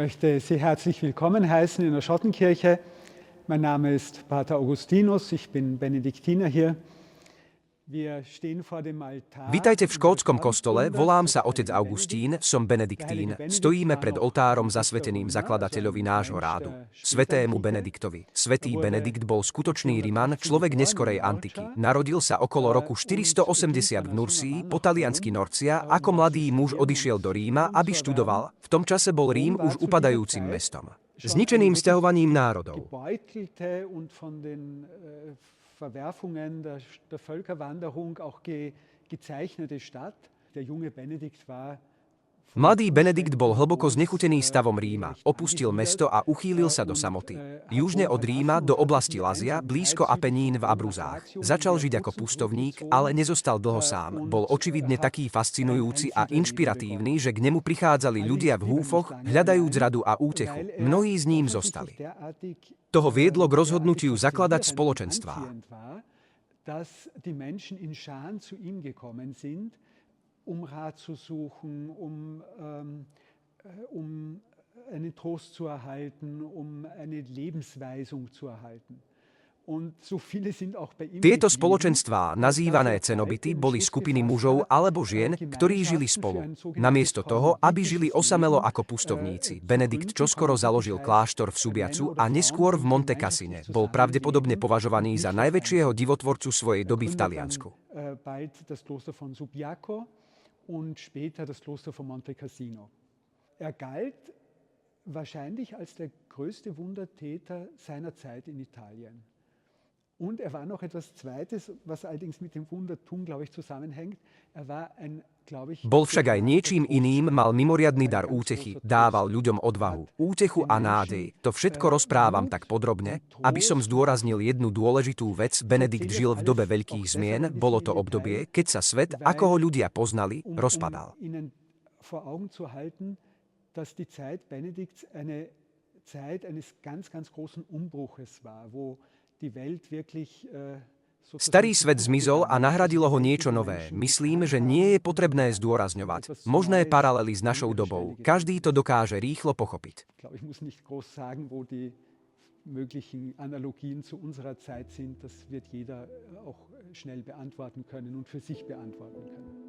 möchte Sie herzlich willkommen heißen in der Schottenkirche. Mein Name ist Pater Augustinus, ich bin Benediktiner hier. Vitajte v škótskom kostole, volám sa otec Augustín, som Benediktín. Stojíme pred oltárom zasveteným zakladateľovi nášho rádu, svätému Benediktovi. Svätý Benedikt bol skutočný Riman, človek neskorej antiky. Narodil sa okolo roku 480 v Nursii, po taliansky Norcia, ako mladý muž odišiel do Ríma, aby študoval. V tom čase bol Rím už upadajúcim mestom, zničeným sťahovaním národov. Verwerfungen der Völkerwanderung auch gezeichnete Stadt. Der junge Benedikt war Mladý Benedikt bol hlboko znechutený stavom Ríma, opustil mesto a uchýlil sa do samoty. Južne od Ríma do oblasti Lazia, blízko Apenín v Abruzách. Začal žiť ako pustovník, ale nezostal dlho sám. Bol očividne taký fascinujúci a inšpiratívny, že k nemu prichádzali ľudia v húfoch, hľadajúc radu a útechu. Mnohí z ním zostali. To ho viedlo k rozhodnutiu zakladať spoločenstvá. Rat zu suchen, einen Trost zu erhalten, eine Lebensweisung zu erhalten. Tieto spoločenstvá, nazývané cenobity, boli skupiny mužov alebo žien, ktorí žili spolu. Namiesto toho, aby žili osamelo ako pustovníci, Benedikt čoskoro založil kláštor v Subiacu a neskôr v Monte Cassine. Bol pravdepodobne považovaný za najväčšieho divotvorcu svojej doby v Taliansku. Und später das Kloster von Monte Cassino. Galt wahrscheinlich als der größte Wundertäter seiner Zeit in Italien. Und war noch etwas Zweites, was allerdings mit dem Wundertum, glaube ich, zusammenhängt. War ein, glaube ich... Bol však aj niečím iným, mal mimoriadny dar útechy, dával ľuďom odvahu, útechu a nádej. To všetko rozprávam tak podrobne, aby som zdôraznil jednu dôležitú vec. Benedikt žil v dobe veľkých zmien, bolo to obdobie, keď sa svet, ako ho ľudia poznali, rozpadal. Vor Augen zu halten, dass die Zeit Benedikts eine Zeit eines ganz großen Umbruches war, wo die Welt wirklich Starý svet zmizol a nahradilo ho niečo nové. Myslím, že nie je potrebné zdôrazňovať možné paralely s našou dobou. Každý to dokáže rýchlo pochopiť. Ich muss nicht groß sagen, wo die möglichen Analogien zu unserer Zeit sind. Das wird jeder auch schnell beantworten können und für sich beantworten können.